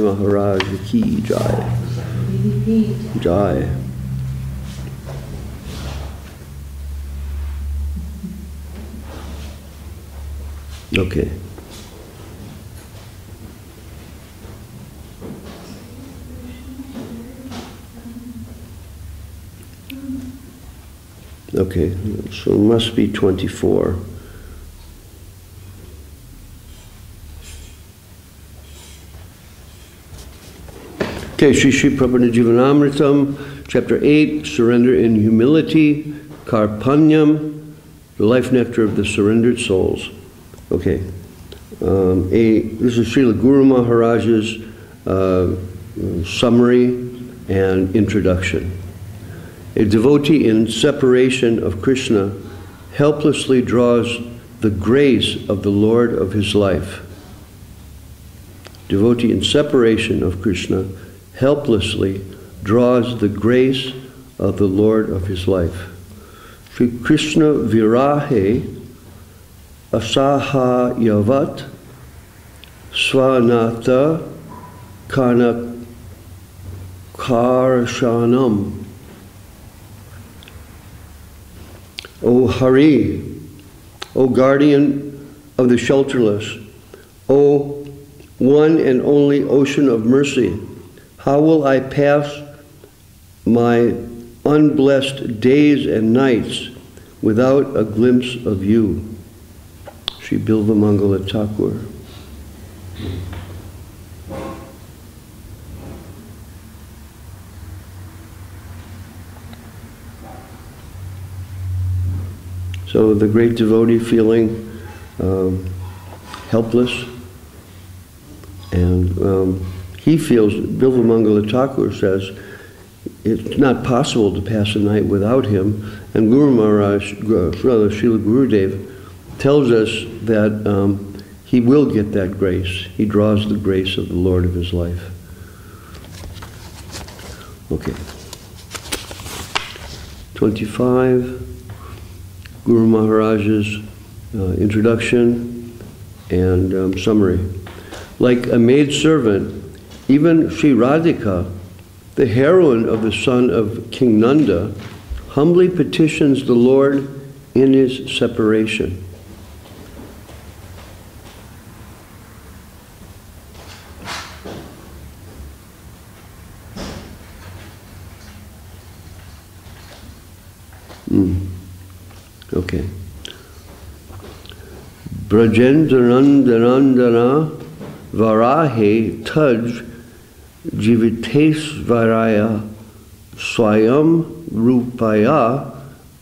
Maharaj ki jai. Jai. Okay. Okay, so it must be 24. Okay, Sri Prabhupada Jivanamritam, Chapter 8, Surrender in Humility, Karpanyam, the Life Nectar of the Surrendered Souls. Okay, this is Srila Guru Maharaj's summary and introduction. A devotee in separation of Krishna helplessly draws the grace of the Lord of his life. Devotee in separation of Krishna helplessly draws the grace of the Lord of his life. Shri Krishna Virahe Asaha Yavat Svanata Kana Karshanam. O Hari, O guardian of the shelterless, O one and only ocean of mercy, how will I pass my unblessed days and nights without a glimpse of you? Sri Bilvamangala Thakur. So the great devotee feeling helpless, and he feels, Bilvamangala Thakur says, it's not possible to pass a night without him, and Guru Maharaj, rather Srila Gurudev, tells us that he will get that grace. He draws the grace of the Lord of his life. Okay. 25. Guru Maharaj's introduction and summary. Like a maidservant, even Sri Radhika, the heroine of the son of King Nanda, humbly petitions the Lord in his separation. Okay. Brajendranandana Varahe Taj Jivitesvaraya Swayam Rupaya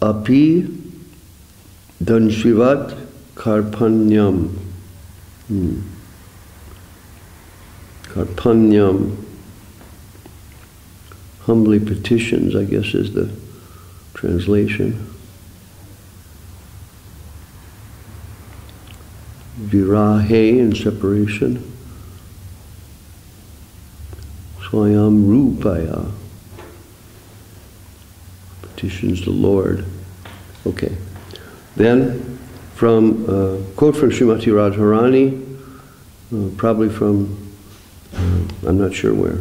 Api Danshivat Karpanyam. Karpanyam. Humbly petitions, I guess, is the translation. Virahe in separation. Swayam Rupaya. Petitions the Lord. Okay. Then, from quote from Srimati Radharani, probably from, I'm not sure where.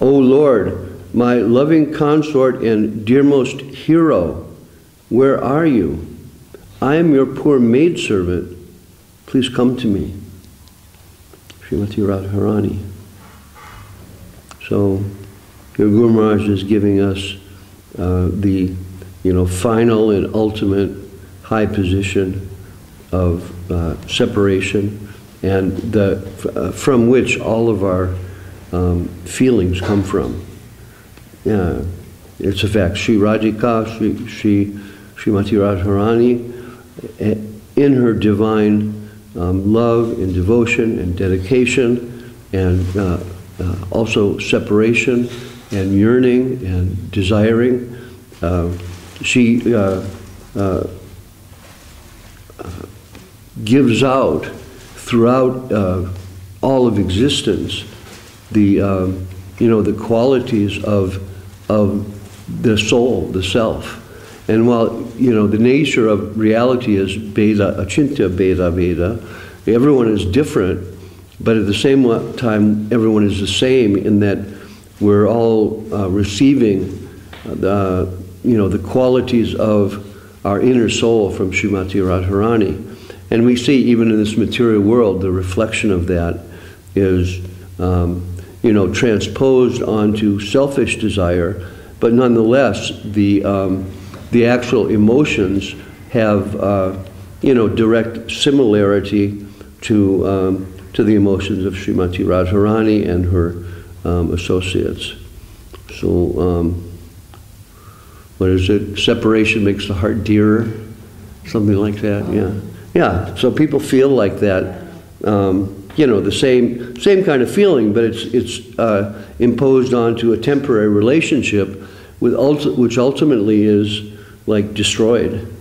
O Lord, my loving consort and dearmost hero, where are you? I am your poor maidservant. Please come to me. Srimati Radharani. So, here Guru Maharaj is giving us the final and ultimate high position of separation, and from which all of our feelings come from. Yeah, it's a fact. Sri Radhika, Srimati Radharani, in her divine love and devotion and dedication, and also separation and yearning and desiring, she gives out throughout all of existence the the qualities of the soul, the self. And while the nature of reality is Veda, Achintya Veda Veda, everyone is different. but at the same time, everyone is the same in that we're all receiving the qualities of our inner soul from Srimati Radharani. And we see even in this material world, the reflection of that is transposed onto selfish desire, but nonetheless, the actual emotions have direct similarity to the emotions of Srimati Radharani and her associates. So, what is it? Separation makes the heart dearer, something like that. Yeah. So people feel like that. The same kind of feeling, but it's imposed onto a temporary relationship, which ultimately is like destroyed.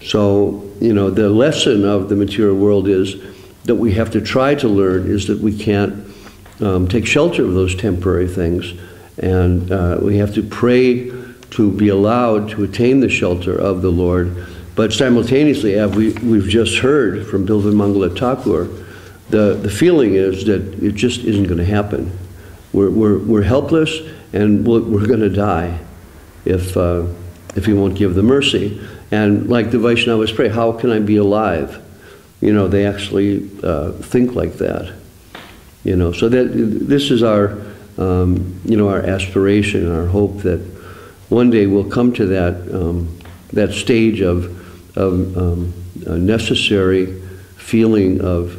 So the lesson of the material world is that we have to try to learn is that we can't take shelter of those temporary things, and we have to pray to be allowed to attain the shelter of the Lord. But simultaneously, as we've just heard from Bilvan Mangala Thakur, the feeling is that it just isn't going to happen. We're helpless, and we're going to die if he won't give the mercy. And like the Vaishnavas pray, how can I be alive? They actually think like that. So that this is our our aspiration and our hope that one day we'll come to that stage of necessary feeling of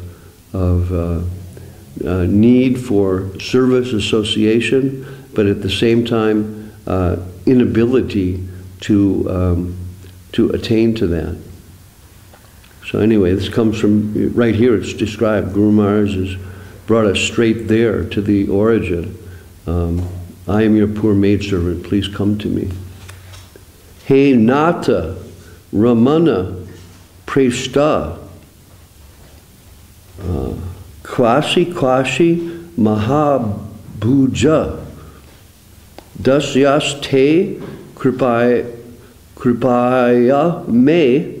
need for service association, but at the same time inability to attain to that. So anyway, this comes from right here. It's described. Guru Maharaj has brought us straight there to the origin. I am your poor maidservant. Please come to me. Hey Nata Ramana Preshta Kwasi Mahabhuja Dasyaste Kripaya Me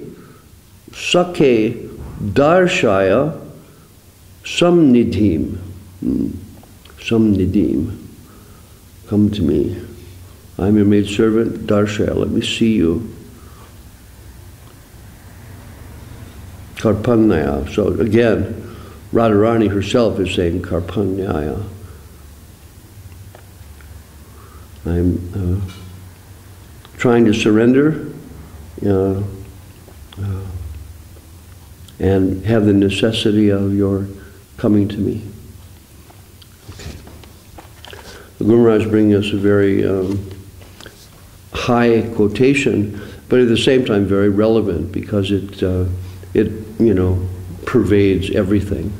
Sake Darshaya Samnidhim. Samnidhim. Come to me. I'm your maidservant, Darshaya. Let me see you. Karpanyaya. So again, Radharani herself is saying Karpanyaya. I'm trying to surrender and have the necessity of your coming to me. Okay. The Guru Maharaj is bringing us a very high quotation, but at the same time very relevant because it pervades everything,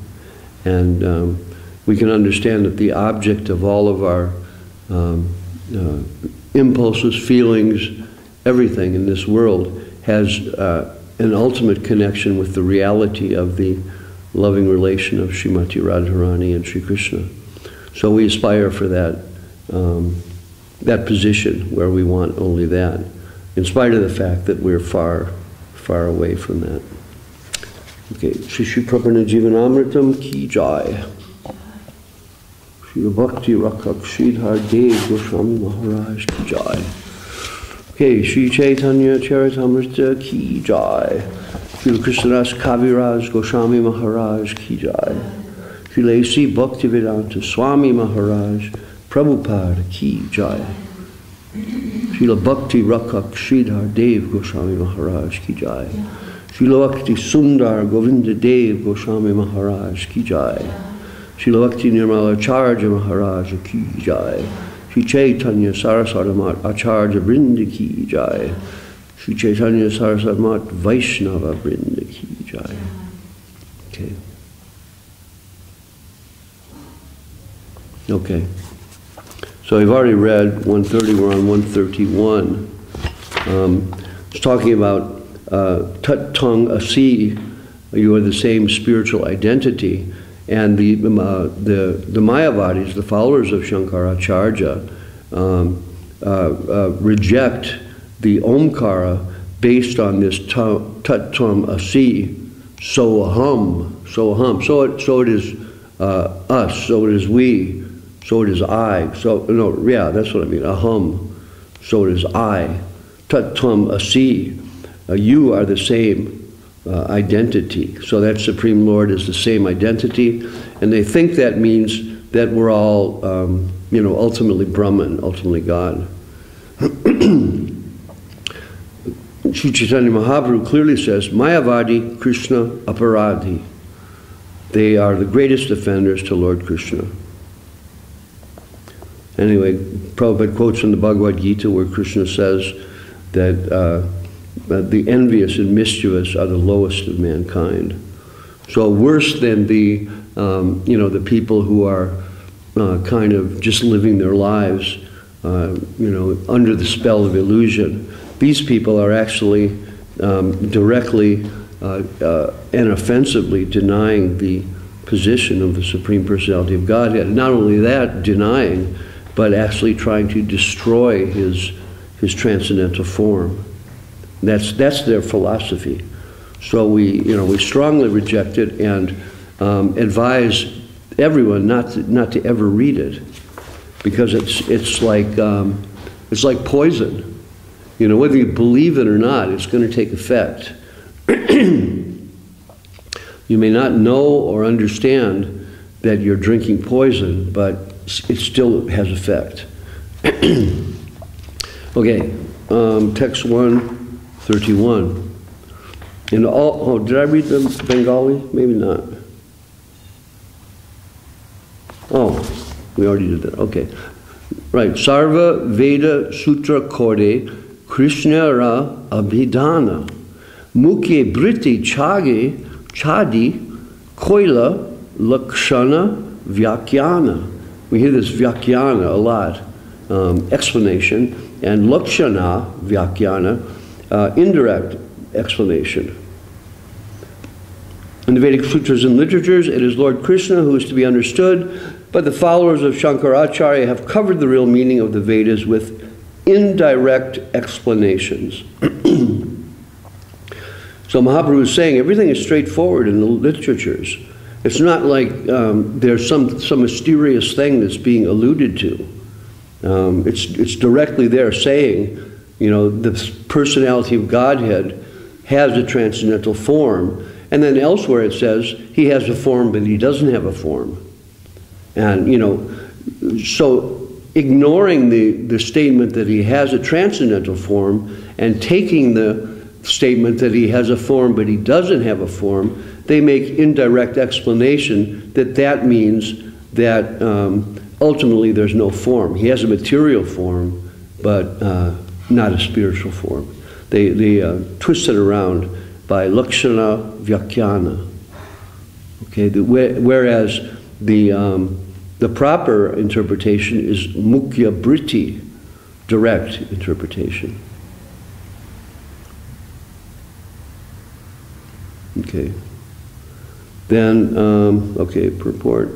and we can understand that the object of all of our impulses, feelings, everything in this world has an ultimate connection with the reality of the loving relation of Srimati Radharani and Sri Krishna. So we aspire for that position where we want only that, in spite of the fact that we're far, far away from that. Okay, Shri Prabhupada Jivanamritam ki jai. Shri Bhakti Rakak Sridhar Dev Goswami Maharaj ki jai. Okay, Shri Chaitanya Charitamrita ki jai. Shri Krishnadas Kaviraj Goswami Maharaj ki jai. Shri Lesi Bhaktivedanta Swami Maharaj Prabhupada ki jai. Shri Bhakti Rakak Sridhar Dev Goswami Maharaj ki jai. Shri Bhakti Sundar Govinda Dev Goswami Maharaj ki jai. Shri Bhakti Nirmala Acharya Maharaj ki jai. Shri Chaitanya Saraswati Mat Acharya Vrinda ki jai. Shri Chaitanya Saraswati Mat Vaishnava Vrinda ki jai. Okay. Okay. So we've already read 130, we're on 131. It's talking about Tat Tong Asi, you are the same spiritual identity. And the Mayavadis, the followers of Shankaracharya, reject the Omkara based on this Tat Tong Asi, Soham. So it is us, so it is we, so it is I. So, no, yeah, that's what I mean. Aham, so it is I. Tat tvam asi. You are the same identity. So that Supreme Lord is the same identity. And they think that means that we're all, ultimately Brahman, ultimately God. Sri Chaitanya Mahaprabhu clearly says, Mayavadi Krishna Aparadhi. They are the greatest offenders to Lord Krishna. Anyway, Prabhupada quotes from the Bhagavad Gita where Krishna says that the envious and mischievous are the lowest of mankind. So worse than the people who are kind of just living their lives, under the spell of illusion. These people are actually directly and offensively denying the position of the Supreme Personality of Godhead. Not only that, denying, but actually trying to destroy his transcendental form. That's their philosophy. So we strongly reject it and advise everyone not to ever read it, because it's like poison. Whether you believe it or not, it's going to take effect. You may not know or understand that you're drinking poison, but it still has effect. Okay, text 131. Did I read the Bengali? Maybe not. Oh, we already did that. Okay. Right. Sarva Veda Sutra Kode Krishna Ra Abhidhana Mukhe Briti Chadi Koila Lakshana Vyakyana. We hear this Vyakyana a lot. Explanation. And Lakshana Vyakyana, indirect explanation. In the Vedic sutras and literatures, it is Lord Krishna who is to be understood, but the followers of Shankaracharya have covered the real meaning of the Vedas with indirect explanations. So Mahaprabhu is saying everything is straightforward in the literatures. It's not like there's some mysterious thing that's being alluded to. It's directly there saying, the personality of Godhead has a transcendental form. And then elsewhere it says he has a form, but he doesn't have a form. And, so ignoring the statement that he has a transcendental form and taking the statement that he has a form, but he doesn't have a form, they make indirect explanation that means that ultimately there's no form. He has a material form, but not a spiritual form. They twist it around by Lakshana Vyakyana. Okay, whereas the proper interpretation is Mukhya Britti, direct interpretation. Okay. Then, purport.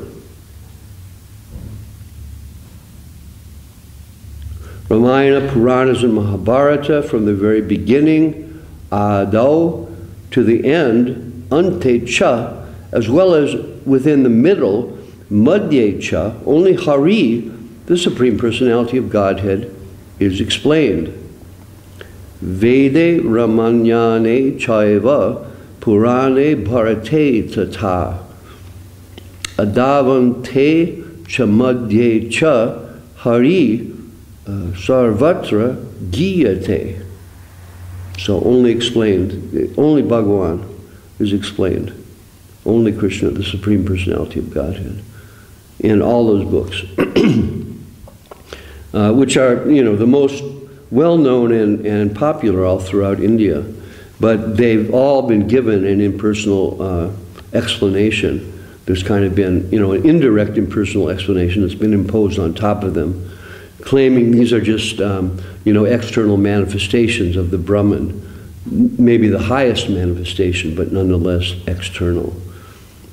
Ramayana, Puranas, and Mahabharata, from the very beginning, Adau, to the end, Ante Cha, as well as within the middle, Madhye Cha, only Hari, the Supreme Personality of Godhead, is explained. Vede Ramanyane Chaiva Purane Bharate Tata Adavante Chamadye Cha Hari Sarvatra Giyate. So only explained, only Bhagavan is explained. Only Krishna, the Supreme Personality of Godhead, in all those books, which are, the most well-known and popular all throughout India. But they've all been given an impersonal explanation. There's kind of been, an indirect impersonal explanation that's been imposed on top of them, claiming these are just, external manifestations of the Brahman. Maybe the highest manifestation, but nonetheless external.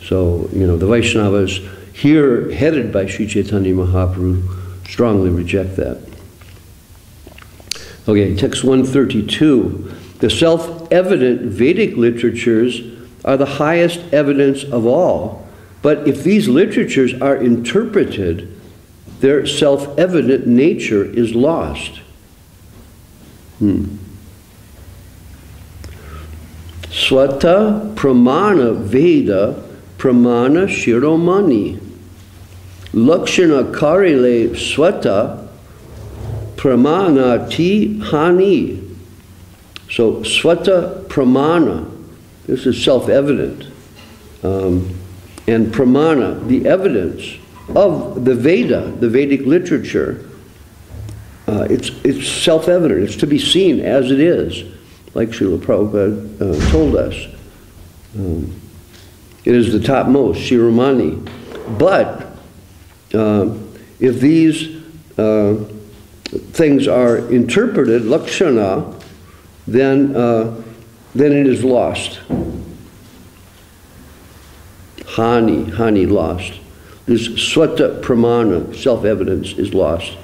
So, the Vaishnavas here, headed by Sri Chaitanya Mahaprabhu, strongly reject that. Okay, text 132. The self-evident Vedic literatures are the highest evidence of all But if these literatures are interpreted, their self-evident nature is lost. Swata pramana veda pramana shiromani. Lakshana karile swata pramana ti hani. So swata pramana, this is self-evident. And pramana, the evidence of the Veda, the Vedic literature, it's self-evident. It's to be seen as it is, like Srila Prabhupada told us. It is the topmost, Shiromani. But if these things are interpreted, lakshana, then it is lost. Hani, lost. This swata pramana, self-evidence, is lost.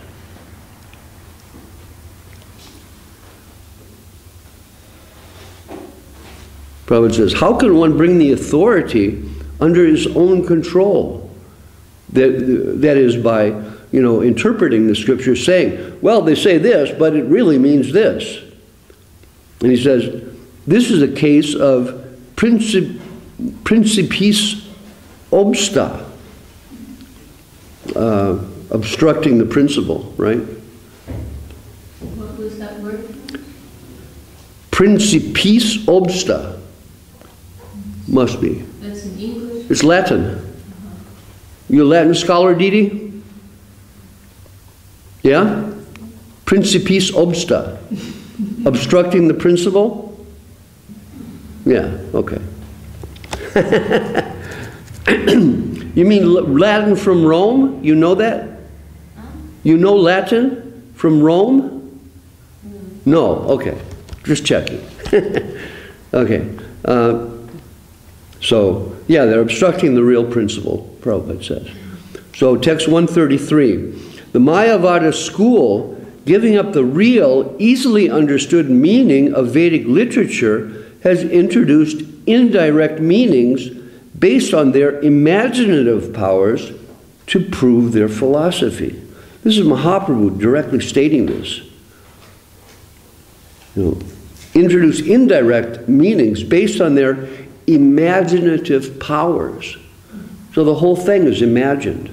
Prabhupada says, how can one bring the authority under his own control? That is by, interpreting the scriptures, saying, well, they say this, but it really means this. And he says, this is a case of principis obsta, obstructing the principle, right? What was that word? Principis obsta. Must be. That's in English? It's Latin. You a Latin scholar, Didi? Yeah? Principis obsta. Obstructing the principle? Yeah, okay. You mean Latin from Rome? You know that? You know Latin from Rome? No, okay. Just checking. Okay. So, yeah, they're obstructing the real principle, Prabhupada says. So, text 133. The Mayavada school, giving up the real, easily understood meaning of Vedic literature, has introduced indirect meanings based on their imaginative powers to prove their philosophy. This is Mahaprabhu directly stating this. Introduce indirect meanings based on their imaginative powers. So the whole thing is imagined.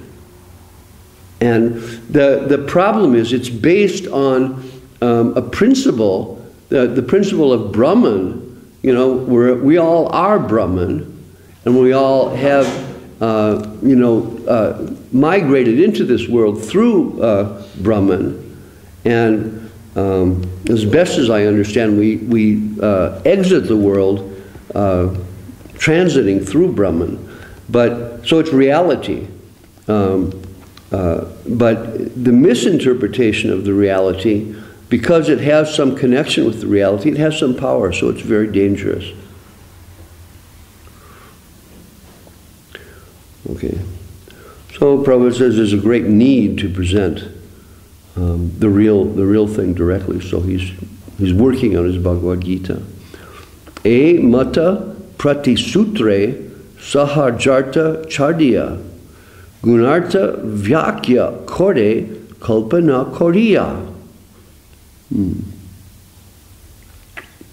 And the problem is it's based on a principle, the principle of Brahman, where we all are Brahman, and we all have, migrated into this world through Brahman. And as best as I understand, we exit the world transiting through Brahman. So it's reality. But the misinterpretation of the reality, because it has some connection with the reality, it has some power, so it's very dangerous. Okay. So Prabhupada says there's a great need to present the real thing directly, so he's working on his Bhagavad Gita. E mata pratisutre sahajarta chardya gunarta vyakya kore kalpana koriya.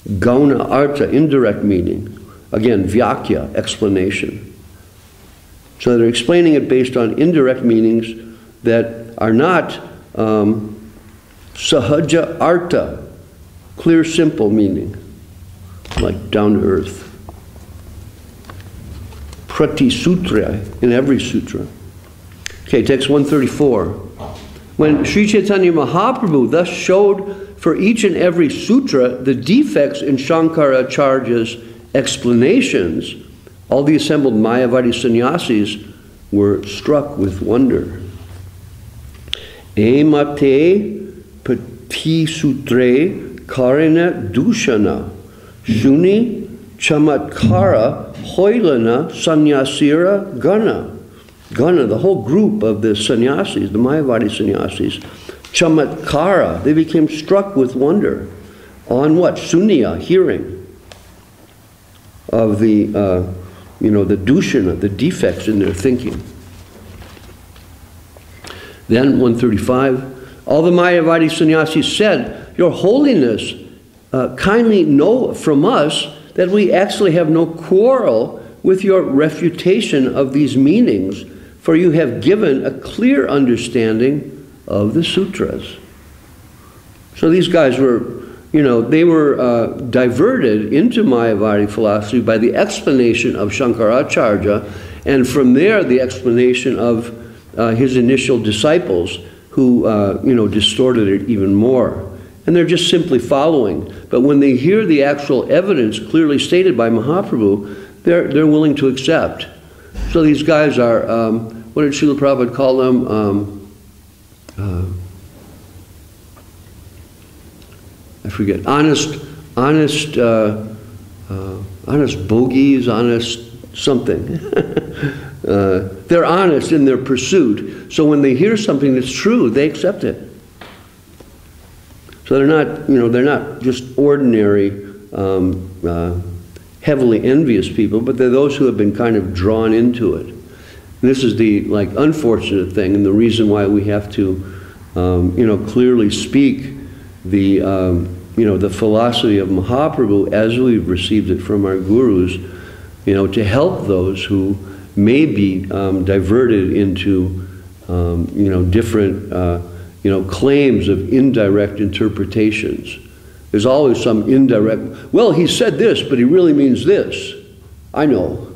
Gauna arta, indirect meaning. Again, vyakya, explanation. So they're explaining it based on indirect meanings that are not sahaja arta, clear, simple meaning, like down to earth. Prati sutra, in every sutra. Okay, text 134. When Sri Chaitanya Mahaprabhu thus showed for each and every sutra the defects in Shankaracharya's explanations, all the assembled Mayavadi sannyasis were struck with wonder. Emate pati sutre karena dushana shuni chamatkara hoilana sannyasira gana. Gana, the whole group of the sannyasis, the Mayavadi sannyasis, chamatkara, they became struck with wonder. On what? Sunya, hearing of the the dushana, the defects in their thinking. Then 135, all the Mayavadi sannyasis said, Your Holiness, kindly know from us that we actually have no quarrel with your refutation of these meanings, for you have given a clear understanding of the sutras. So these guys were, they were diverted into Mayavadi philosophy by the explanation of Shankaracharya, and from there the explanation of his initial disciples who, distorted it even more. And they're just simply following. But when they hear the actual evidence clearly stated by Mahaprabhu, they're willing to accept. So these guys are, what did Srila Prabhupada call them? I forget. Honest bogies, honest something. They're honest in their pursuit. So when they hear something that's true, they accept it. So they're not just ordinary, heavily envious people, but they're those who have been kind of drawn into it. And this is the unfortunate thing, and the reason why we have to, clearly speak the philosophy of Mahaprabhu as we've received it from our gurus, to help those who may be diverted into, different, claims of indirect interpretations. There's always some indirect, well, he said this, but he really means this. I know.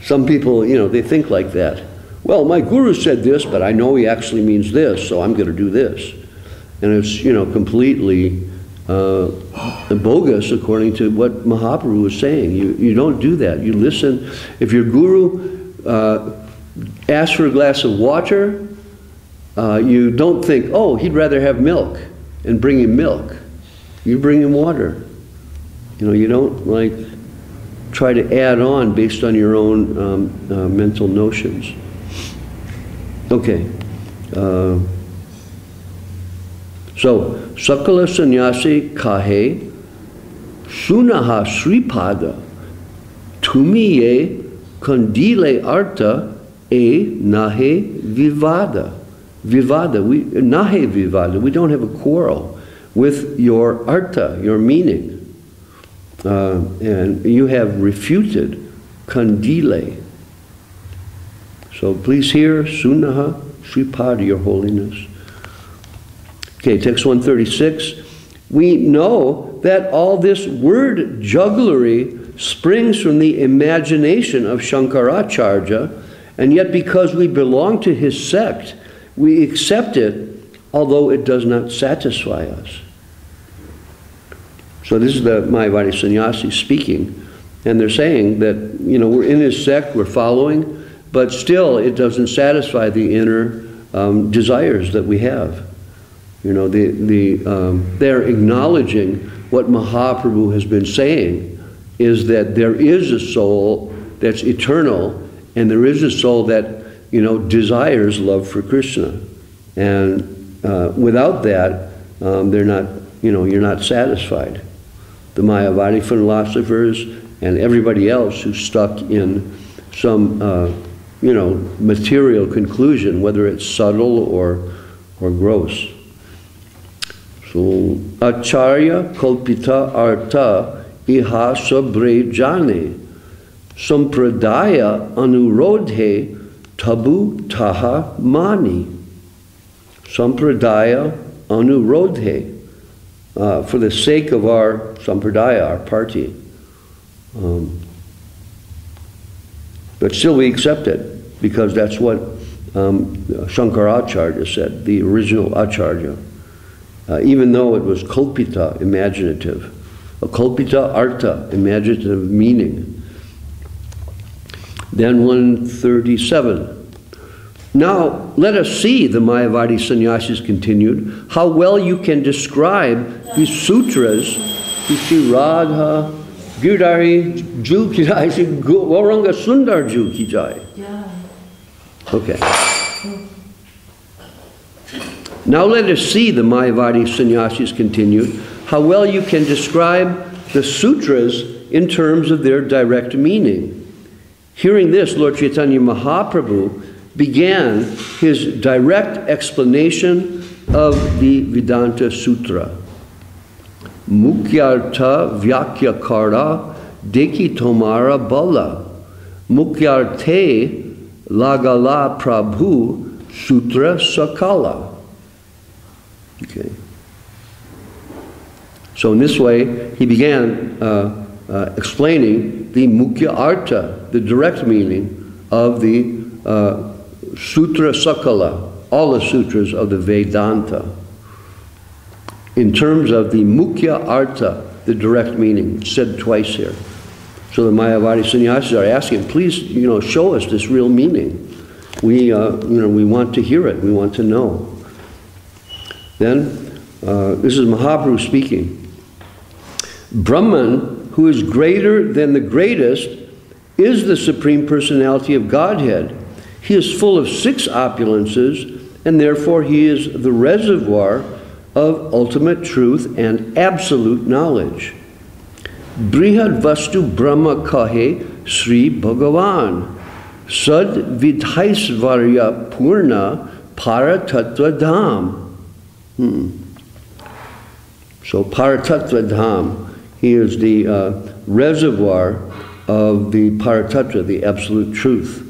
Some people, they think like that. Well, my guru said this, but I know he actually means this, so I'm going to do this. And it's, completely bogus according to what Mahaprabhu was saying. You don't do that. You listen. If your guru asks for a glass of water, you don't think, oh, he'd rather have milk, and bring him milk. You bring him water. You don't try to add on based on your own mental notions. Okay. So, Sakala Sannyasi Kahe Sunaha Sripada Tumiye Kandile Arta E Nahe Vivada. Vivada, Nahe Vivada, we don't have a quarrel with your arta, your meaning. And you have refuted Kandile. So please hear, Sunaha Sripad, Your Holiness. Okay, text 136. We know that all this word jugglery springs from the imagination of Shankaracharya, and yet because we belong to his sect, we accept it, although it does not satisfy us. So this is the Mayavadi sannyasi speaking, and they're saying that, we're in his sect, we're following, but still it doesn't satisfy the inner desires that we have. They're acknowledging what Mahaprabhu has been saying is that there is a soul that's eternal, and there is a soul that, desires love for Krishna. And without that, they're not, you're not satisfied. The Mayavadi philosophers and everybody else who's stuck in some, material conclusion, whether it's subtle or gross. So, Acharya Kalpita Arta Iha Sabre Jane Sampradaya Anurodhe Tabu Taha Mani. Sampradaya Anurodhe. For the sake of our Sampradaya, our party. But still we accept it, because that's what Shankaracharya said, the original Acharya. Even though it was Kalpita, imaginative. A Kalpita Arta, imaginative meaning. Then 137. Now, let us see, the Mayavadi sannyasis continued, how well you can describe these sutras, Shri Radha, Girdhari, Ju Ki Jai, Gauranga Sundar Ju Ki Jai. Okay. Now let us see, the Mayavadi sannyasis continued, how well you can describe the sutras in terms of their direct meaning. Hearing this, Lord Chaitanya Mahaprabhu began his direct explanation of the Vedanta Sutra. Mukyartha Vyakyakara Deki Tomara Bala Mukyarte Lagala Prabhu Sutra Sakala. Okay. So in this way, he began explaining the Mukhya Artha, the direct meaning of the Sutra Sakala, all the sutras of the Vedanta. In terms of the Mukhya Artha, the direct meaning, it's said twice here. So the Mayavadi sannyasis are asking, please, show us this real meaning. We want to hear it. We want to know. Then, this is Mahaprabhu speaking. Brahman, who is greater than the greatest, is the Supreme Personality of Godhead. He is full of 6 opulences, and therefore he is the reservoir of ultimate truth and absolute knowledge. Brihad Vastu Brahma Kahe Sri Bhagavan Sad Vidhaisvarya Purna Paratattva Dham. So Paratattva Dham, he is the reservoir of the Paratattva, the absolute truth.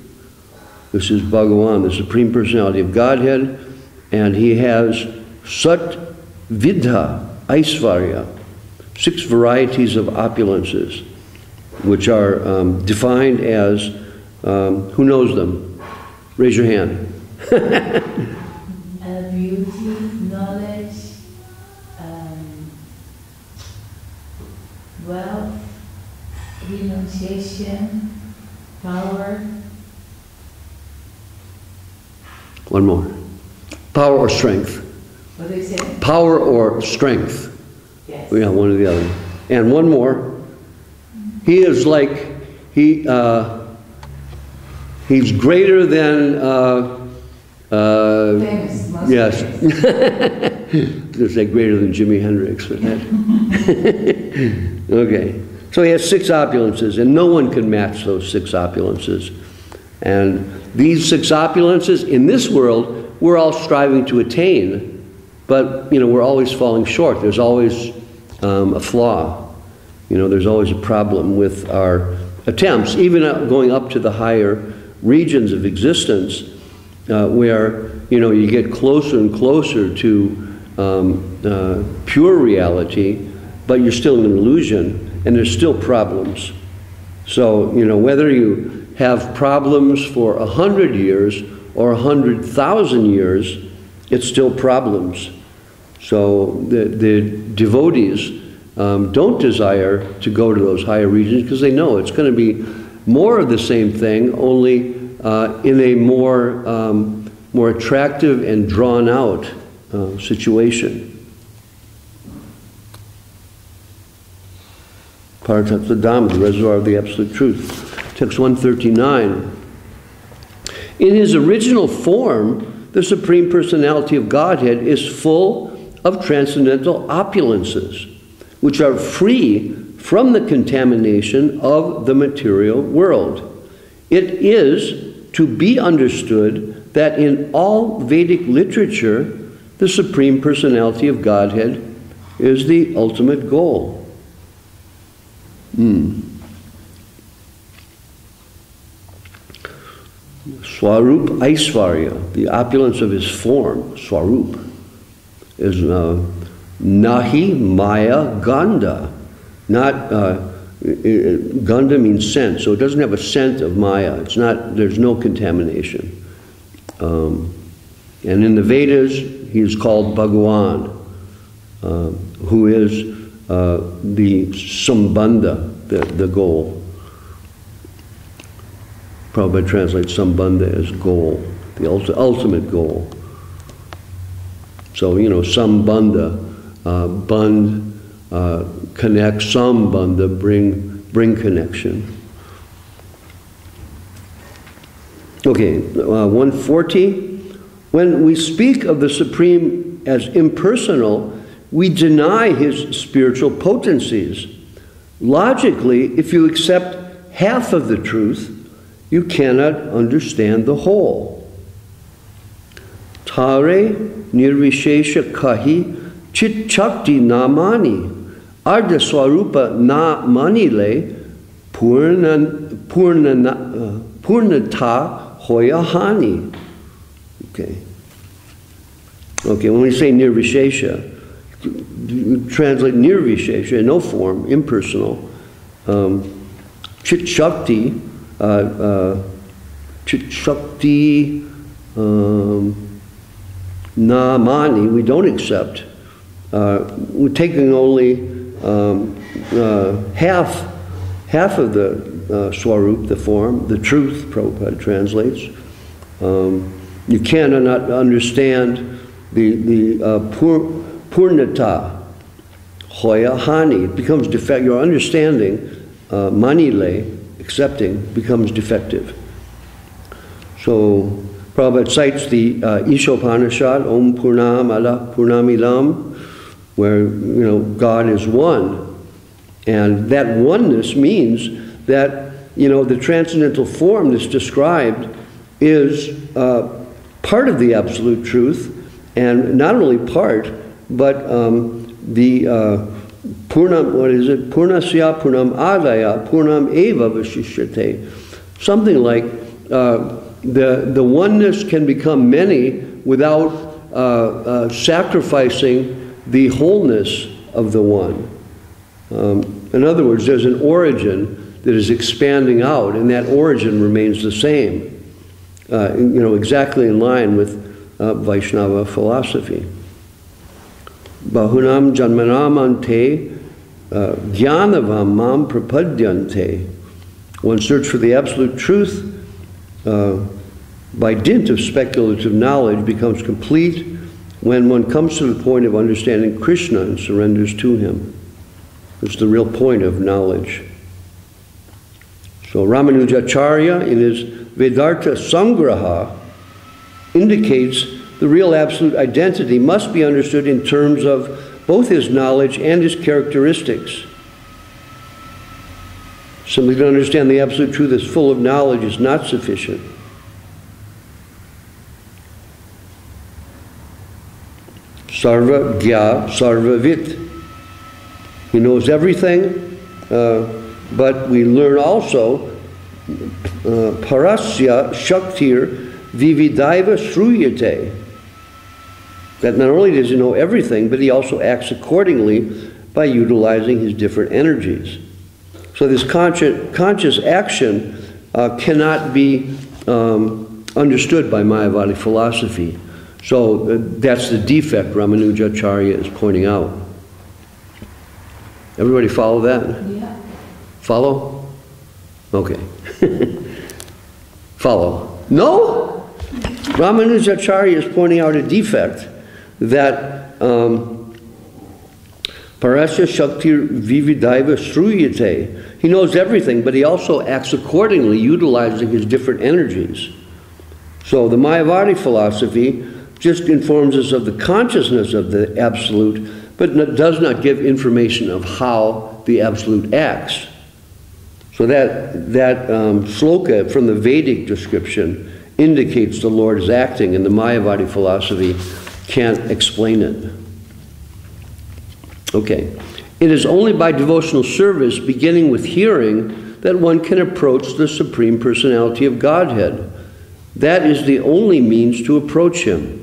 This is Bhagavan, the Supreme Personality of Godhead, and he has Sat Vidha Aisvarya, 6 varieties of opulences, which are defined as, who knows them? Raise your hand. Beauty, knowledge, wealth, renunciation, power. One more. Power or strength. What do you say? Power or strength. Yes. Yeah, one or the other. And one more. He is like, he's greater than, famous, most yes. famous. Just like greater than Jimi Hendrix. Okay. So he has 6 opulences, and no one can match those 6 opulences. And these 6 opulences, in this world, we're all striving to attain, but, we're always falling short. There's always a flaw. There's always a problem with our attempts, even going up to the higher regions of existence, where, you get closer and closer to pure reality, but you're still in an illusion, and there's still problems. So, whether you have problems for 100 years or 100,000 years, it's still problems. So the devotees don't desire to go to those higher regions because they know it's going to be more of the same thing, only in a more attractive and drawn out situation. Paratattva Dham, the reservoir of the absolute truth. Text 139. In his original form, the Supreme Personality of Godhead is full of transcendental opulences, which are free from the contamination of the material world. It is to be understood that in all Vedic literature, the Supreme Personality of Godhead is the ultimate goal. Swarup Aisvarya, the opulence of his form, Swarup, is Nahi Maya Gandha. Not, Gandha means scent, so it doesn't have a scent of Maya. It's not, there's no contamination. And in the Vedas, he is called Bhagavan, who is the Sambandha, the goal. Prabhupada translates Sambandha as goal, the ultimate goal. So, Sambandha, band, connect, Sambandha, bring connection. Okay, 140. When we speak of the Supreme as impersonal, we deny his spiritual potencies. Logically, if you accept half of the truth, you cannot understand the whole. Tare nirvishesha kahi chit chakti namani ardha swarupa na manile purnata hoyahani. Okay. Okay, when we say nirvishesha, translate nirvishesha, no form, impersonal. Chit Shakti, Namani, we don't accept. We're taking only half of the Swarup, the form, the truth, Prabhupada translates. You cannot understand the Purnata, Hoya Hani. It becomes defective. Your understanding, Manile, accepting, becomes defective. So Prabhupada cites the Ishopanishad, Om Purnam Ala Purnamilam, where God is one. And that oneness means that the transcendental form that's described is part of the absolute truth, and not only part, but the Purnam, what is it? Purnasya Purnam Adaya Purnam Eva Vashishyate. Something like the oneness can become many without sacrificing the wholeness of the one. In other words, there's an origin that is expanding out, and that origin remains the same. Exactly in line with Vaishnava philosophy. Bahunam janmanamante jnanavam mam prapadyante. One search for the absolute truth by dint of speculative knowledge becomes complete when one comes to the point of understanding Krishna and surrenders to him. It's the real point of knowledge. So Ramanujacharya in his Vedartha Samgraha indicates the real absolute identity must be understood in terms of both his knowledge and his characteristics. Simply to understand the absolute truth as full of knowledge is not sufficient. Sarva Gya Sarva Vit. He knows everything, but we learn also Parasya Shaktir Vividaiva Shruyate. That not only does he know everything, but he also acts accordingly by utilizing his different energies. So this conscious action cannot be understood by Mayavadi philosophy. So that's the defect Ramanujacharya is pointing out. Everybody follow that? Yeah. Follow? Okay. Follow. No? Ramanujacharya is pointing out a defect that Parasya Shaktir Vividaiva Shruyate. He knows everything, but he also acts accordingly, utilizing his different energies. So the Mayavadi philosophy just informs us of the consciousness of the Absolute, but does not give information of how the Absolute acts. So that sloka from the Vedic description indicates the Lord is acting, and the Mayavadi philosophy can't explain it. Okay. It is only by devotional service, beginning with hearing, that one can approach the Supreme Personality of Godhead. That is the only means to approach Him.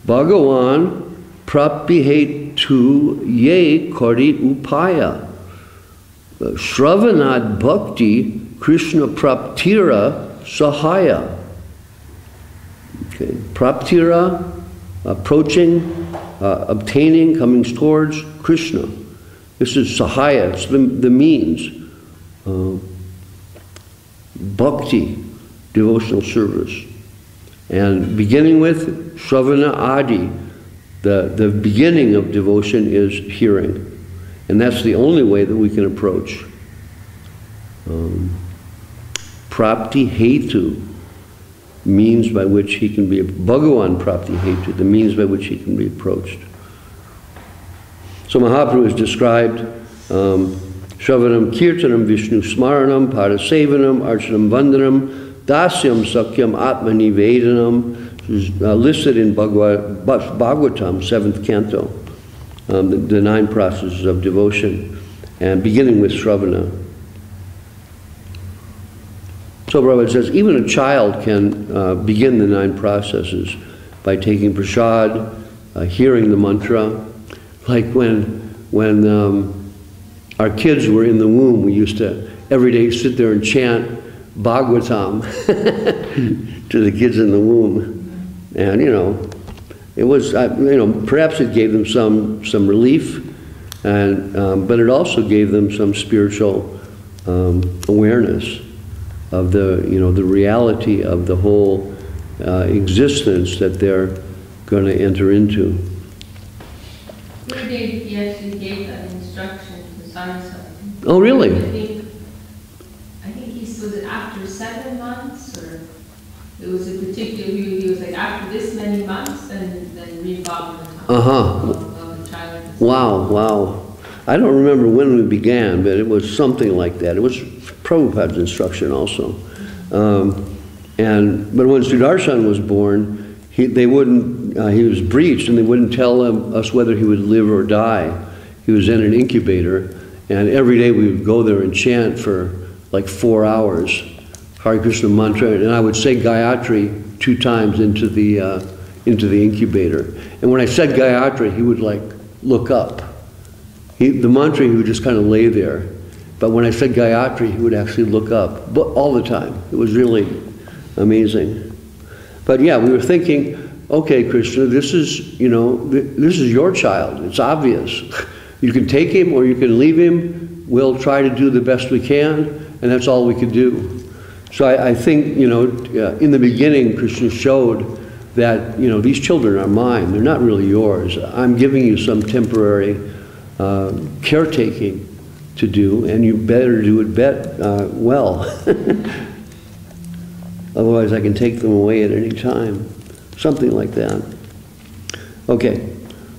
Bhagavan prapihetu ye kari upaya. Shravanad bhakti Krishna praptira sahaya. Okay. Praptira, approaching, obtaining, coming towards Krishna. This is sahaya, it's the means. Bhakti, devotional service. And beginning with Shravana Adi, the beginning of devotion is hearing. And that's the only way that we can approach. Prapti Hetu, means by which he can be, Bhagavan Prapti Hetu, the means by which he can be approached. So Mahaprabhu has described Shravanam Kirtanam Vishnu Smaranam Parasevanam Archanam Vandanam Dasyam Sakyam Atmani Vedanam. This is listed in Bhagavatam, 7th canto, the 9 processes of devotion, and beginning with Shravana. So Prabhupada says even a child can begin the 9 processes by taking prasad, hearing the mantra. Like when our kids were in the womb, we used to every day sit there and chant Bhagavatam to the kids in the womb. And, it was, perhaps it gave them some relief, and but it also gave them some spiritual awareness of the reality of the whole existence that they're going to enter into. One day he actually gave that instruction to the science. Oh, really? I think was it after 7 months, or it was a particular, he was like after this many months, then read Bhagavatam of the child. Wow. I don't remember when we began, but it was something like that. It was Prabhupada's instruction also. But when Sudarshan was born, he was breached, and they wouldn't tell us whether he would live or die. He was in an incubator, and every day we would go there and chant for like 4 hours, Hare Krishna mantra, and I would say Gayatri 2 times into the incubator. And when I said Gayatri, he would like look up. The mantra, he would just kind of lay there. But when I said Gayatri, he would actually look up, but all the time. It was really amazing. But yeah, we were thinking, okay, Krishna, this is your child. It's obvious. You can take him or you can leave him. We'll try to do the best we can, and that's all we could do. So I think, in the beginning, Krishna showed that, these children are mine. They're not really yours. I'm giving you some temporary caretaking to do, and you better do it well. Otherwise, I can take them away at any time. Something like that. Okay,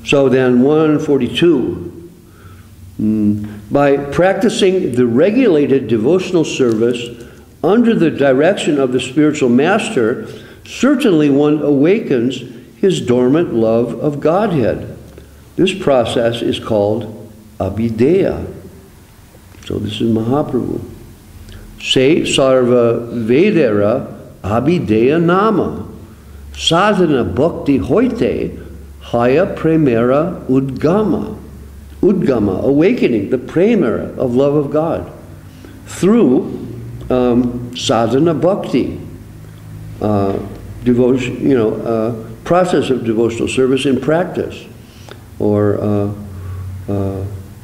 so then 142. By practicing the regulated devotional service under the direction of the spiritual master, certainly one awakens his dormant love of Godhead. This process is called abhideya. So this is Mahaprabhu. Se sarva vedera abhideya nama. Sadhana bhakti hoite haya premera udgama. Udgama, awakening the premera of love of God through sadhana bhakti, devotion, process of devotional service in practice, or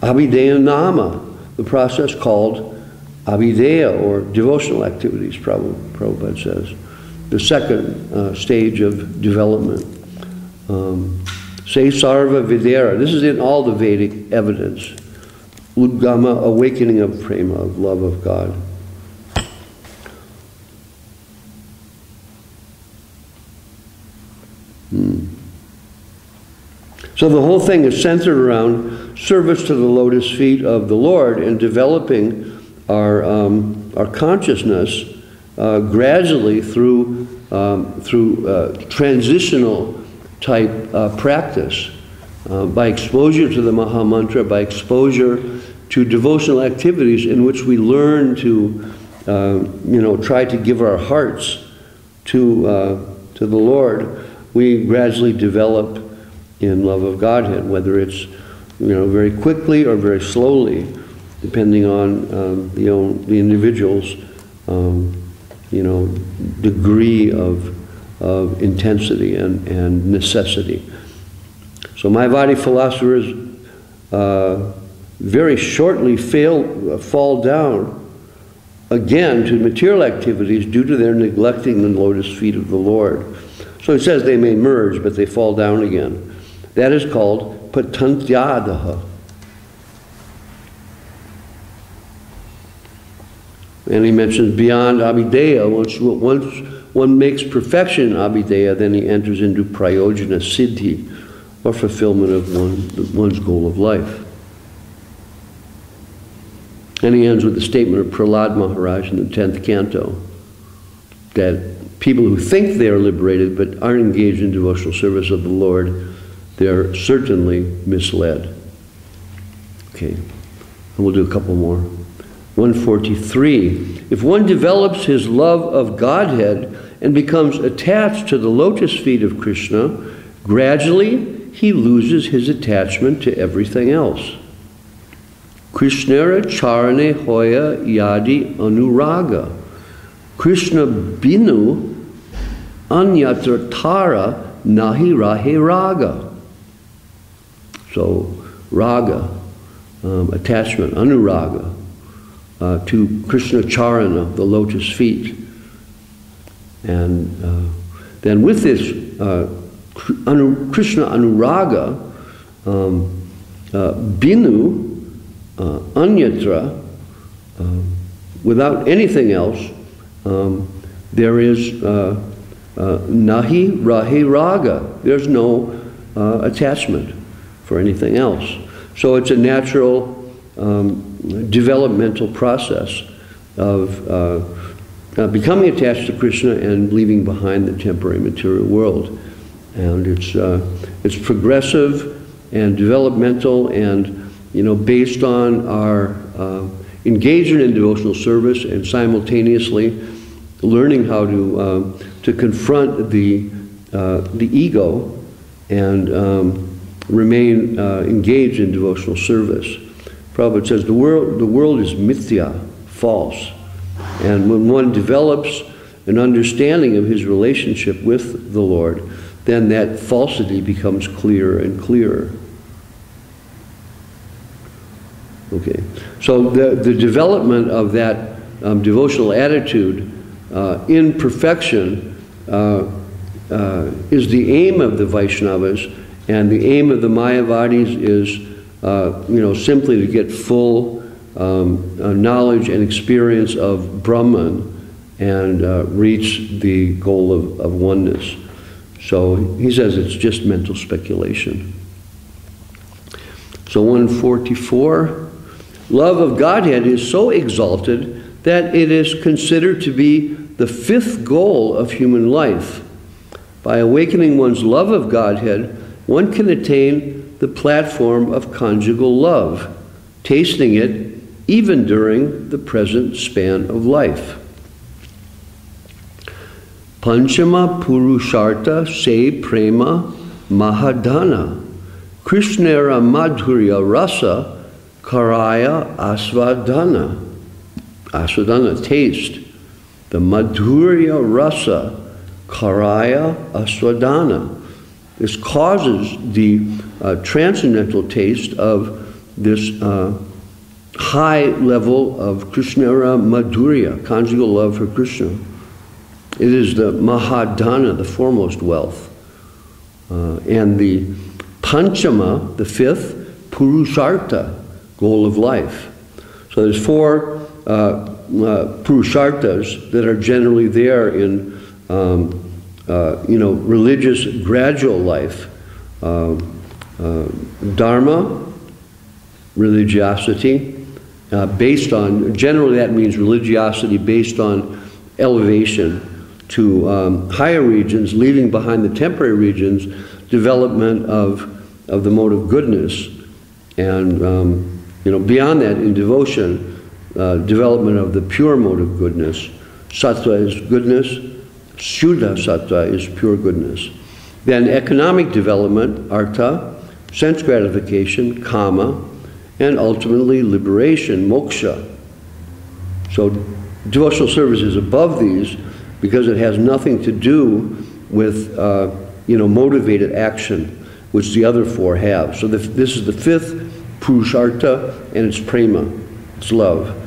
abhideya nama, the process called abhideya, or devotional activities, Prabhupada says, the second stage of development. Say sarva videra. This is in all the Vedic evidence. Udgama, awakening of prema, of love of God. So the whole thing is centered around service to the lotus feet of the Lord and developing our consciousness gradually through transitional type practice, by exposure to the Maha Mantra, by exposure to devotional activities in which we learn to, try to give our hearts to the Lord. We gradually develop in love of Godhead, whether it's very quickly or very slowly, depending on the individual's degree of intensity and necessity. So Mayavadi philosophers very shortly fall down again to material activities due to their neglecting the lotus feet of the Lord. So it says they may merge, but they fall down again. That is called patantyadaha. And he mentions beyond abhideya, once one makes perfection in abhideya, then he enters into prayojana siddhi, or fulfillment of one's goal of life. And he ends with the statement of Prahlad Maharaj in the 10th canto, that people who think they are liberated but aren't engaged in devotional service of the Lord, they're certainly misled. Okay, and we'll do a couple more. 143. If one develops his love of Godhead and becomes attached to the lotus feet of Krishna, gradually he loses his attachment to everything else. Krishnara charane hoya yadi anuraga. Krishna binu anyatra tara nahi rahe raga. So raga, attachment, anuraga, to Krishna charana, the lotus feet. And then with this Krishna anuraga, binu, anyatra, without anything else, there is nahi rahe raga. There's no attachment for anything else. So it's a natural developmental process of becoming attached to Krishna and leaving behind the temporary material world. And it's progressive and developmental, and based on our engagement in devotional service and simultaneously learning how to confront the ego and remain engaged in devotional service. Prabhupada says the world is mithya, false. And when one develops an understanding of his relationship with the Lord, then that falsity becomes clearer and clearer. Okay, so the development of that devotional attitude in perfection is the aim of the Vaishnavas, and the aim of the Mayavadis is simply to get full knowledge and experience of Brahman and reach the goal of oneness. So he says it's just mental speculation. So 144, love of Godhead is so exalted that it is considered to be the fifth goal of human life. By awakening one's love of Godhead, one can attain the platform of conjugal love, tasting it even during the present span of life. Panchama Purushartha Se Prema Mahadana Krishnera Madhurya Rasa Karaya Asvadana. Asvadana, taste. The Madhurya Rasa Karaya Asvadana. This causes the transcendental taste of this high level of Krishnera Madhurya, conjugal love for Krishna. It is the Mahadana, the foremost wealth. And the Panchama, the fifth, Purushartha, goal of life. So there's four Purusharthas that are generally there in religious gradual life. Dharma, religiosity, based on, generally that means religiosity based on elevation to higher regions, leaving behind the temporary regions, development of the mode of goodness. And beyond that, in devotion, development of the pure mode of goodness. Sattva is goodness, Shuddha Sattva is pure goodness. Then economic development, artha, sense gratification, kama, and ultimately liberation, moksha. So devotional service is above these because it has nothing to do with motivated action, which the other four have. So this is the fifth Purushartha, and it's prema, it's love.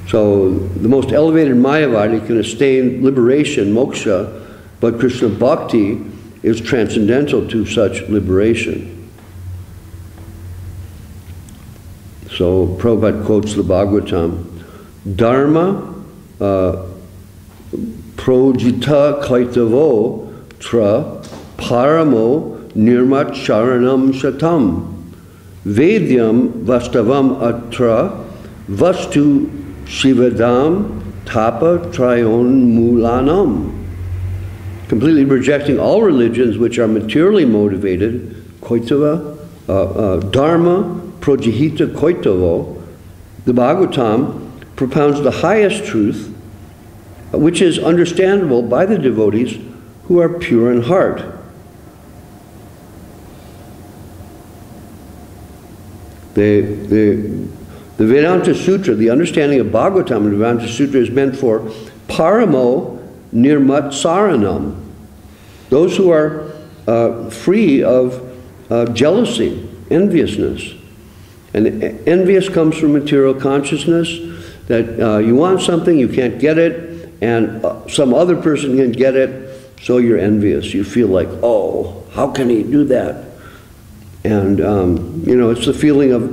So the most elevated Mayavadi can attain liberation, moksha, but Krishna Bhakti is transcendental to such liberation. So Prabhupada quotes the Bhagavatam, Dharma projita kaitavo tra paramo nirmat sharanam shatam Vedyam vastavam atra vastu shivadam tapa trayon mulanam. Completely rejecting all religions which are materially motivated, koitava, dharma, projihita koitavo, the Bhagavatam propounds the highest truth, which is understandable by the devotees who are pure in heart. The Vedanta Sutra, the understanding of Bhagavatam and the Vedanta Sutra is meant for paramo nirmat saranam, those who are free of jealousy, enviousness. And envious comes from material consciousness, that you want something, you can't get it, and some other person can get it, so you're envious. You feel like, oh, how can he do that? And, you know, it's the feeling of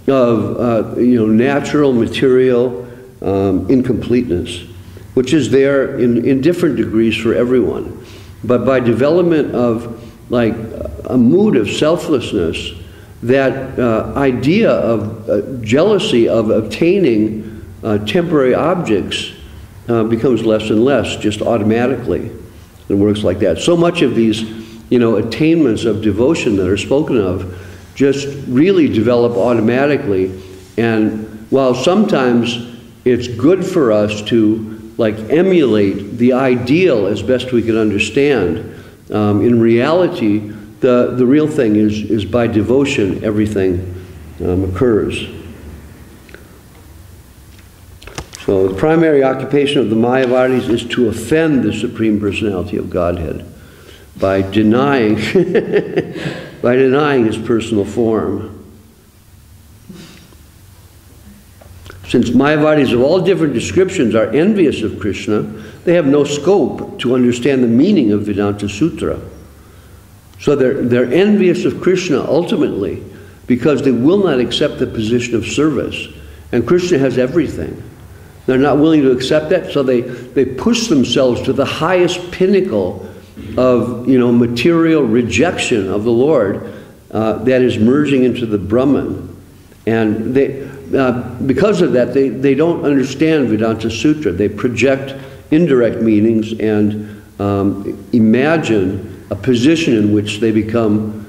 you know, natural, material incompleteness, which is there in different degrees for everyone. But by development of, like, a mood of selflessness, that idea of jealousy of obtaining temporary objects becomes less and less, just automatically. It works like that. So much of these, you know, attainments of devotion that are spoken of just really develop automatically. And while sometimes it's good for us to, like, emulate the ideal as best we can understand, in reality, the real thing is by devotion everything occurs. So the primary occupation of the Mayavadis is to offend the Supreme Personality of Godhead by denying by denying his personal form. Since Mayavadis of all different descriptions are envious of Krishna, they have no scope to understand the meaning of Vedanta Sutra. So they're envious of Krishna ultimately because they will not accept the position of service. And Krishna has everything. They're not willing to accept that, so they push themselves to the highest pinnacle of, you know, material rejection of the Lord that is merging into the Brahman. And they, because of that, they don't understand Vedanta Sutra. They project indirect meanings and imagine a position in which they become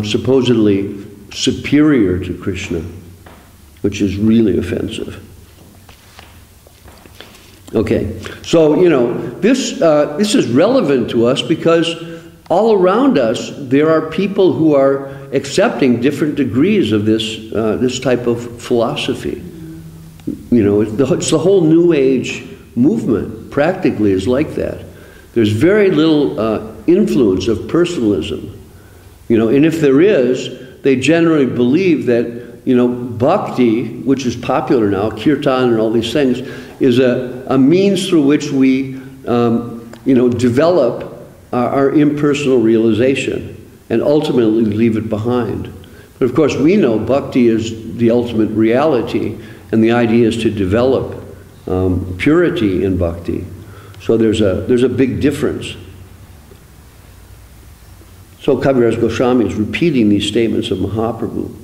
supposedly superior to Krishna, which is really offensive. Okay, so, you know, this is relevant to us because all around us there are people who are accepting different degrees of this type of philosophy. You know, it's the whole New Age movement practically is like that. There's very little influence of personalism. You know, and if there is, they generally believe that, you know, bhakti, which is popular now, kirtan and all these things, is a means through which we, you know, develop our impersonal realization and ultimately leave it behind. But of course we know bhakti is the ultimate reality, and the idea is to develop purity in bhakti. So there's a big difference. So Kaviraj Goswami is repeating these statements of Mahaprabhu,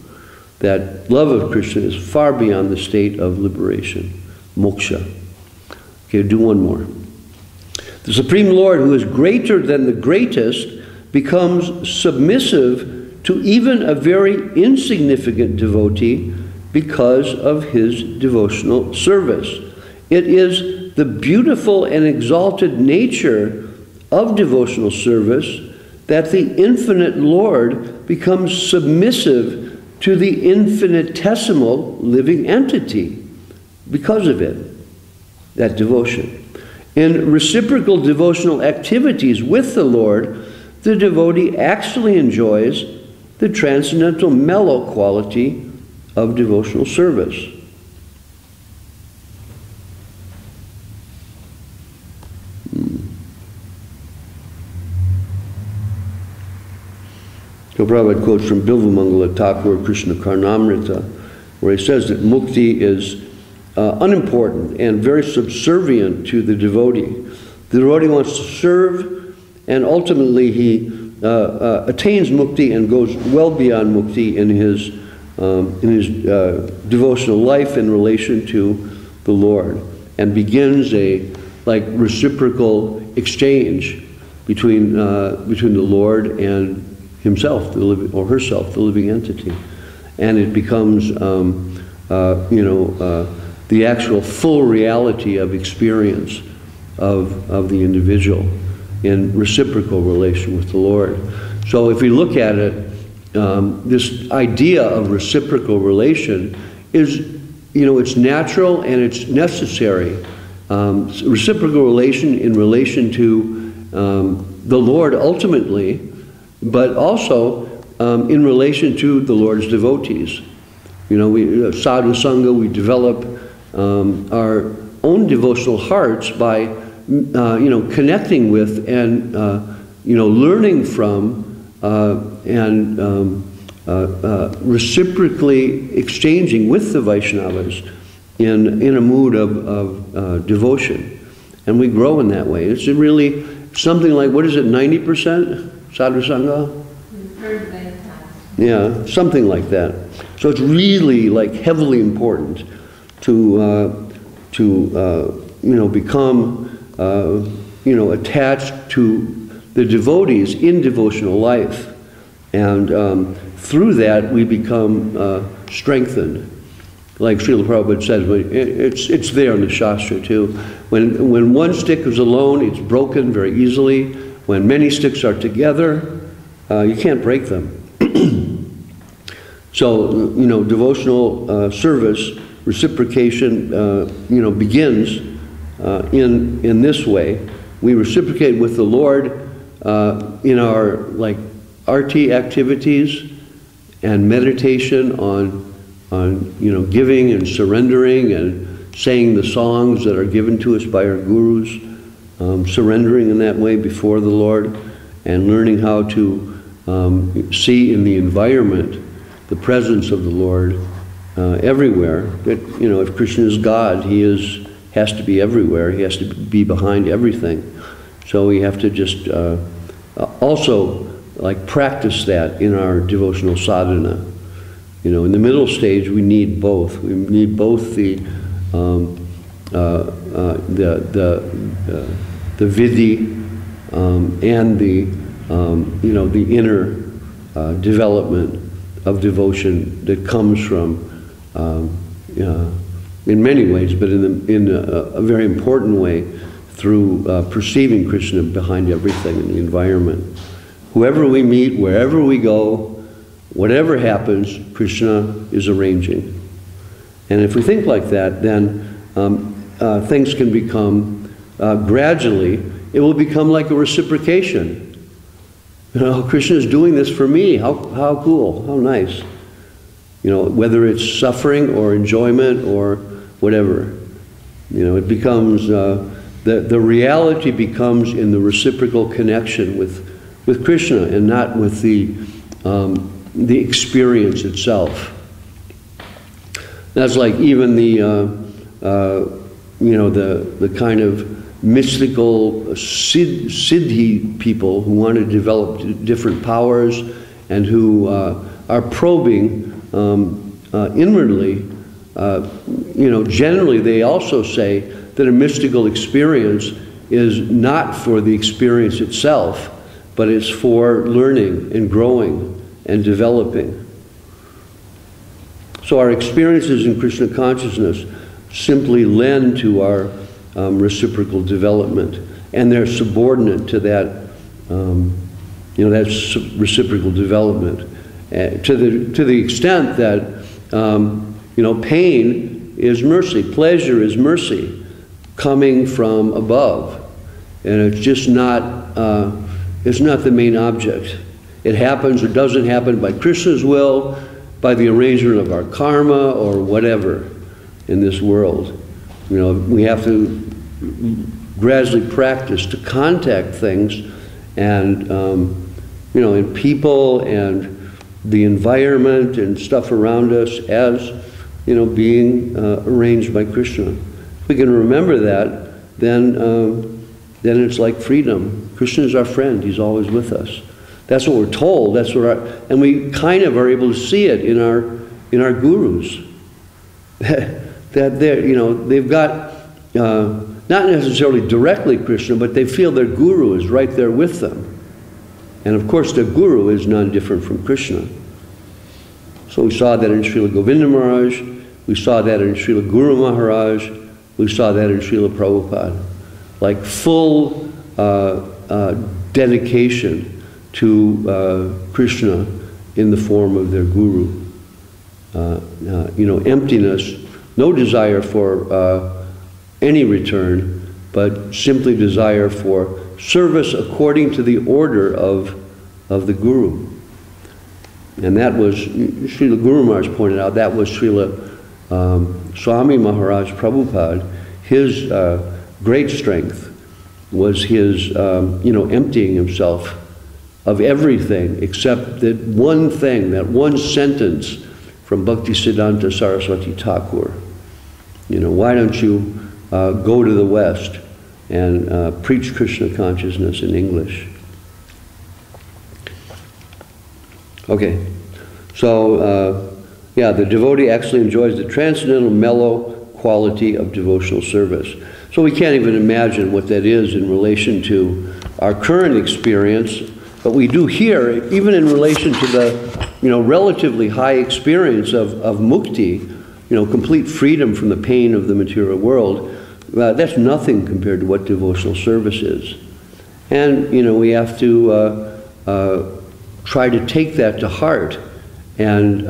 that love of Krishna is far beyond the state of liberation, moksha. Okay, do one more. The Supreme Lord, who is greater than the greatest, becomes submissive to even a very insignificant devotee because of his devotional service. It is the beautiful and exalted nature of devotional service that the infinite Lord becomes submissive to the infinitesimal living entity because of it, that devotion. In reciprocal devotional activities with the Lord, the devotee actually enjoys the transcendental mellow quality of devotional service. So Prabhupada quotes from Bilvamangala Thakur Krishna Karnamrita, where he says that mukti is unimportant and very subservient to the devotee. The devotee wants to serve, and ultimately he attains mukti and goes well beyond mukti in his in his devotional life in relation to the Lord, and begins a reciprocal exchange between the Lord and himself, or herself, the living entity, and it becomes the actual full reality of experience of the individual in reciprocal relation with the Lord. So if we look at it, this idea of reciprocal relation is, it's natural and it's necessary. Reciprocal relation in relation to the Lord ultimately, but also in relation to the Lord's devotees. We sadhu sangha, we develop our own devotional hearts by connecting with and learning from and reciprocally exchanging with the Vaishnavas in a mood of devotion, and we grow in that way. It's really something like, what is it, 90% sadhu sangha? Yeah, something like that. So it's really heavily important to become attached to the devotees in devotional life, and through that we become strengthened. Like Srila Prabhupada says, it's there in the Shastra too. When one stick is alone, it's broken very easily. When many sticks are together, you can't break them. So, devotional service, reciprocation, begins in this way. We reciprocate with the Lord in our arti activities and meditation on giving and surrendering and saying the songs that are given to us by our gurus, surrendering in that way before the Lord, and learning how to see in the environment the presence of the Lord everywhere. That, if Krishna is God, he has to be everywhere. He has to be behind everything. So we have to just also practice that in our devotional sadhana. In the middle stage, we need both. We need both the vidhi and the inner development of devotion that comes from, in many ways, but in a very important way, through perceiving Krishna behind everything in the environment. Whoever we meet, wherever we go, whatever happens, Krishna is arranging. And if we think like that, then things can become, gradually, it will become like a reciprocation. Krishna is doing this for me. How cool, how nice. Whether it's suffering or enjoyment or whatever. It becomes, the reality becomes in the reciprocal connection with Krishna and not with the experience itself. That's like even the kind of mystical siddhi people who want to develop different powers and who are probing inwardly. Generally they also say that a mystical experience is not for the experience itself, but it's for learning and growing and developing. So our experiences in Krishna consciousness simply lend to our reciprocal development, and they're subordinate to that, reciprocal development, to the extent that pain is mercy, pleasure is mercy, coming from above, and it's just not. It's not the main object. It happens or doesn't happen by Krishna's will, by the arrangement of our karma or whatever in this world. We have to gradually practice to contact things and, in people and the environment and stuff around us as, being arranged by Krishna. If we can remember that, then it's like freedom. Krishna is our friend. He's always with us. That's what we're told. And we kind of are able to see it in our in our gurus. That they're, you know, they've got, not necessarily directly Krishna, but they feel their guru is right there with them. And of course their guru is none different from Krishna. So we saw that in Srila Govinda Maharaj, we saw that in Srila Guru Maharaj, we saw that in Srila Prabhupada. Like full dedication to Krishna in the form of their guru. You know, emptiness, no desire for any return, but simply desire for service according to the order of the guru. And that was, Srila Guru Maharaj pointed out, that was Srila Swami Maharaj Prabhupada. His great strength was his, you know, emptying himself of everything except that one thing, that one sentence from Bhakti Siddhanta Saraswati Thakur. You know, why don't you go to the West and preach Krishna consciousness in English? Okay, so yeah, the devotee actually enjoys the transcendental mellow quality of devotional service. So we can't even imagine what that is in relation to our current experience, but we do here, even in relation to the, you know, relatively high experience of mukti, you know, complete freedom from the pain of the material world, that's nothing compared to what devotional service is. And, you know, we have to try to take that to heart and,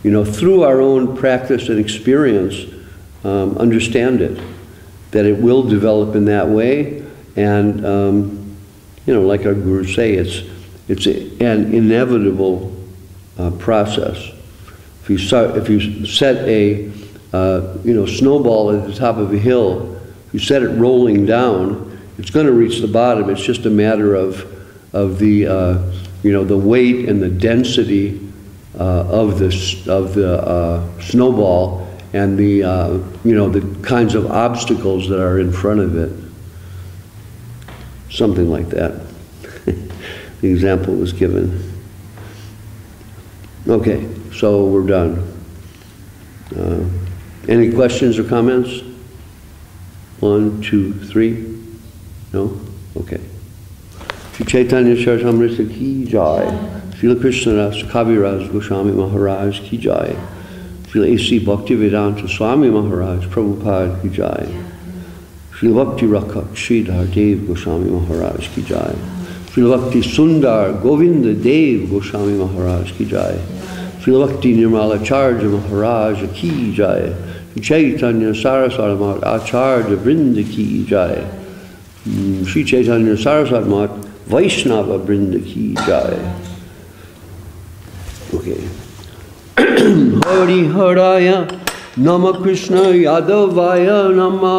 you know, through our own practice and experience, understand it, that it will develop in that way. And, you know, like our gurus say, it's an inevitable process. If you set a, you know, snowball at the top of a hill, if you set it rolling down, it's going to reach the bottom. It's just a matter of the, you know, the weight and the density of the snowball and the, you know, the kinds of obstacles that are in front of it. Something like that. The example was given. Okay, so we're done. Any questions or comments? 1, 2, 3? No? Okay. Shri Chaitanya Charitamrita ki jai. Srila Krishna Das Kaviraj Goswami Maharaj ki jai. Srila A.C. Bhaktivedanta Swami Maharaj Prabhupada ki jai. Srila Bhakti Rakha Sridhar Dev Goswami Maharaj ki jai. Srila Bhakti Sundar Govinda Dev Goswami Maharaj ki jai. Srila Bhakti Nirmala Charja Maharaj ki jai. Chaitanya Saraswati Mat Acharya Vrinda ki jai. Sri Chaitanya Saraswati Mat Vaishnava Vrinda ki jai. Okay. Hari Haraya Nama Krishna Yadavaya Nama